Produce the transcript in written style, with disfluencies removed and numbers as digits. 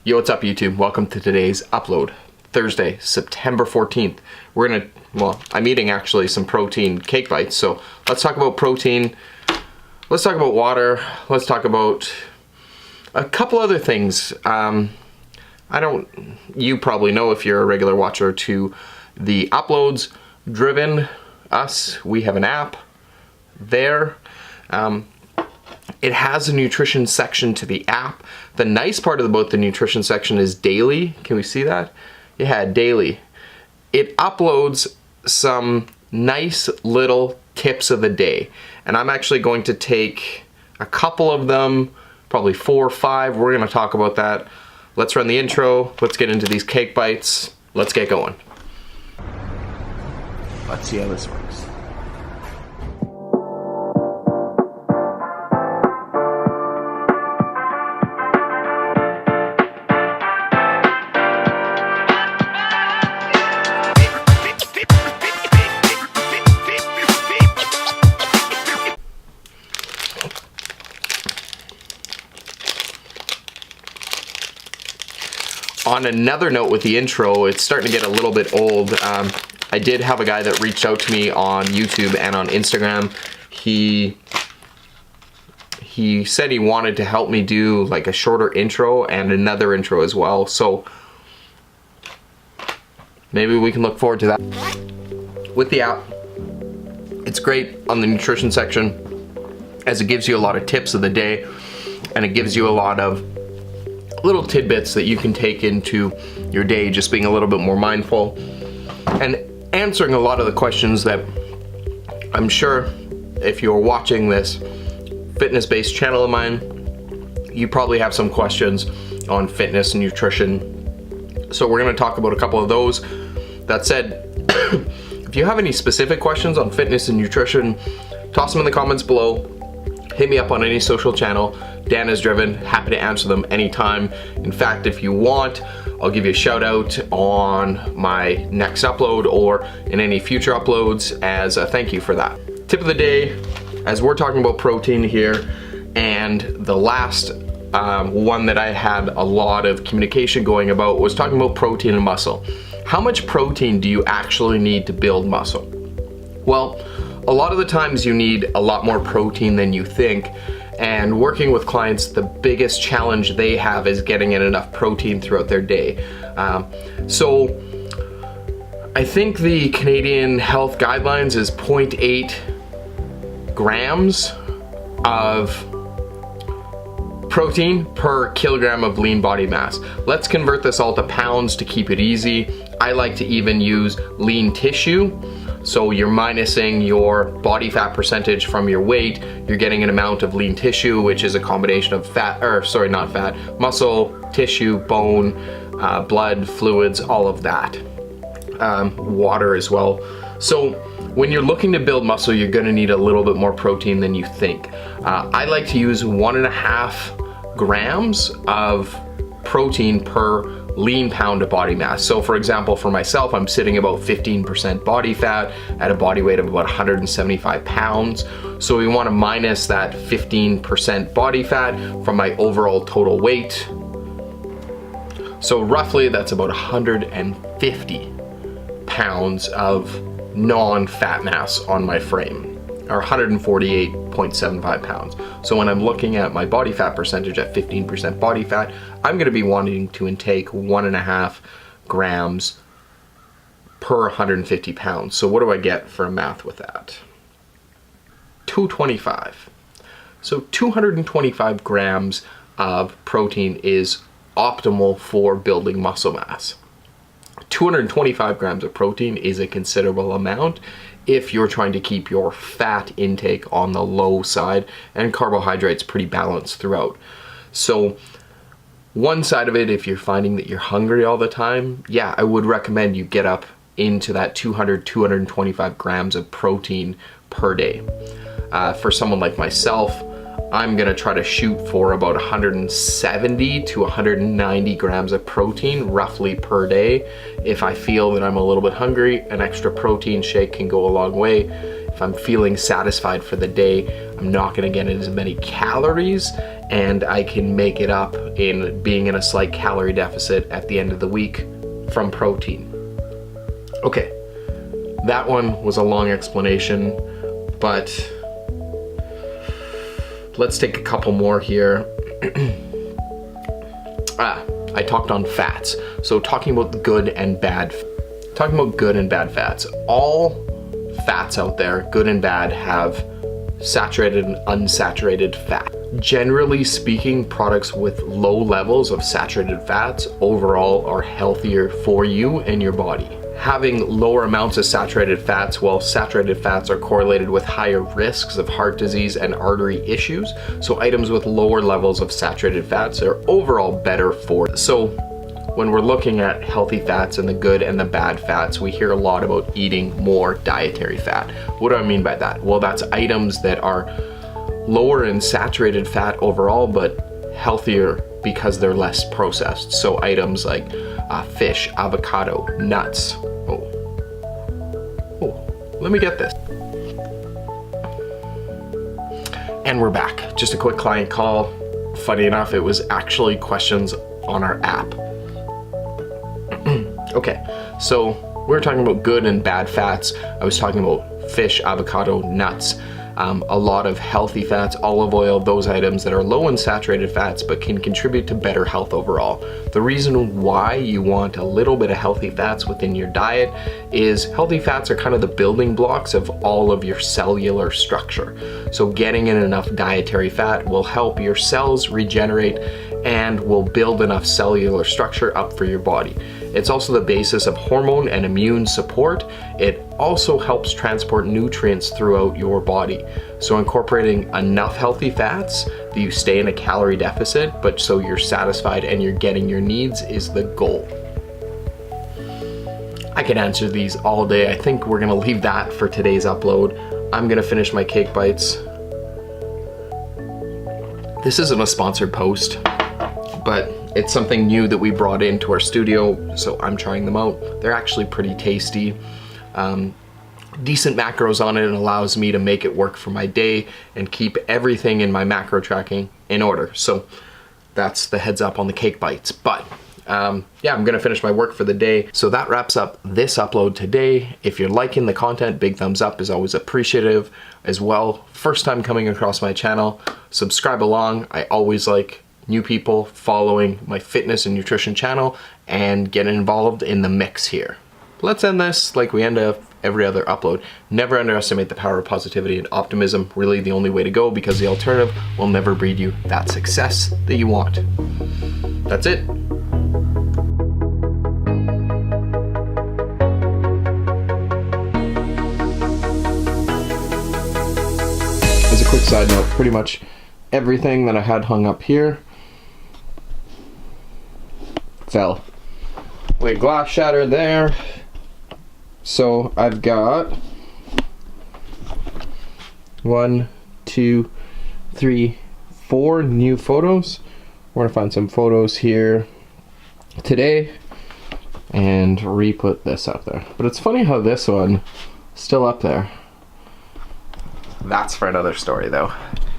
Yo, what's up YouTube? Welcome to today's upload. Thursday, September 14th. I'm eating actually some protein cake bites. So let's talk about protein. Let's talk about water. Let's talk about a couple other things. You probably know if you're a regular watcher to the uploads. Driven, we have an app there. It has a nutrition section to the app. The nice part about the nutrition section is daily. Can we see that? Yeah, daily. It uploads some nice little tips of the day. And I'm actually going to take a couple of them, probably 4 or 5. We're gonna talk about that. Let's run the intro. Let's get into these cake bites. Let's get going. Let's see how this works. On another note with the intro, it's starting to get a little bit old. I did have a guy that reached out to me on YouTube and on Instagram. He said he wanted to help me do like a shorter intro and another intro as well. So maybe we can look forward to that. With the app, it's great on the nutrition section as it gives you a lot of tips of the day and it gives you a lot of little tidbits that you can take into your day, just being a little bit more mindful and answering a lot of the questions that I'm sure if you're watching this fitness-based channel of mine, you probably have some questions on fitness and nutrition. So we're gonna talk about a couple of those. That said, if you have any specific questions on fitness and nutrition, toss them in the comments below. Hit me up on any social channel, Danisdriven, happy to answer them anytime. In fact, if you want, I'll give you a shout out on my next upload or in any future uploads as a thank you for that. Tip of the day, as we're talking about protein here, and the last one that I had a lot of communication going about was talking about protein and muscle. How much protein do you actually need to build muscle? Well, a lot of the times you need a lot more protein than you think, and working with clients, the biggest challenge they have is getting in enough protein throughout their day. So I think the Canadian health guidelines is 0.8 grams of protein per kilogram of lean body mass. Let's convert this all to pounds to keep it easy. I like to even use lean tissue. So you're minusing your body fat percentage from your weight, you're getting an amount of lean tissue, which is a combination of muscle, tissue, bone, blood, fluids, all of that. Water as well. So when you're looking to build muscle, you're gonna need a little bit more protein than you think. I like to use 1.5 grams of protein per lean pound of body mass. So for example, for myself, I'm sitting about 15% body fat at a body weight of about 175 pounds. So we want to minus that 15% body fat from my overall total weight. So roughly that's about 150 pounds of non-fat mass on my frame, or 148.75 pounds. So when I'm looking at my body fat percentage at 15% body fat, I'm gonna be wanting to intake 1.5 grams per 150 pounds. So what do I get for math with that? 225. So 225 grams of protein is optimal for building muscle mass. 225 grams of protein is a considerable amount if you're trying to keep your fat intake on the low side and carbohydrates pretty balanced throughout. So one side of it, if you're finding that you're hungry all the time, yeah, I would recommend you get up into that 225 grams of protein per day. For someone like myself, I'm gonna try to shoot for about 170 to 190 grams of protein roughly per day. If I feel that I'm a little bit hungry, an extra protein shake can go a long way. If I'm feeling satisfied for the day, I'm not gonna get as many calories and I can make it up in being in a slight calorie deficit at the end of the week from protein. Okay, that one was a long explanation, but let's take a couple more here. I talked on fats. So talking about good and bad fats. All fats out there, good and bad, have saturated and unsaturated fat. Generally speaking, products with low levels of saturated fats overall are healthier for you and your body. Having lower amounts of saturated fats, while saturated fats are correlated with higher risks of heart disease and artery issues, so items with lower levels of saturated fats are overall better for. So when we're looking at healthy fats and the good and the bad fats, we hear a lot about eating more dietary fat. What do I mean by that? Well, that's items that are lower in saturated fat overall, but healthier because they're less processed. So items like fish, avocado, nuts. Let me get this. And we're back. Just a quick client call. Funny enough, it was actually questions on our app. Okay, so we were talking about good and bad fats. I was talking about fish, avocado, nuts. A lot of healthy fats, olive oil, those items that are low in saturated fats but can contribute to better health overall. The reason why you want a little bit of healthy fats within your diet is healthy fats are kind of the building blocks of all of your cellular structure. So getting in enough dietary fat will help your cells regenerate and will build enough cellular structure up for your body. It's also the basis of hormone and immune support. It also helps transport nutrients throughout your body. So incorporating enough healthy fats that you stay in a calorie deficit, but so you're satisfied and you're getting your needs is the goal. I could answer these all day. I think we're gonna leave that for today's upload. I'm gonna finish my cake bites. This isn't a sponsored post, but it's something new that we brought into our studio, so I'm trying them out. They're actually pretty tasty. Decent macros on it, and allows me to make it work for my day and keep everything in my macro tracking in order. So that's the heads up on the cake bites. But yeah, I'm gonna finish my work for the day. So that wraps up this upload today. If you're liking the content, big thumbs up is always appreciative as well. First time coming across my channel, subscribe along. I always like new people following my fitness and nutrition channel and getting involved in the mix here. Let's end this like we end every other upload. Never underestimate the power of positivity and optimism. Really the only way to go, because the alternative will never breed you that success that you want. That's it. As a quick side note, pretty much everything that I had hung up here fell. Wait, glass shattered there. So I've got 1, 2, 3, 4 new photos. We're gonna find some photos here today and re-put this up there. But it's funny how this one is still up there. That's for another story though.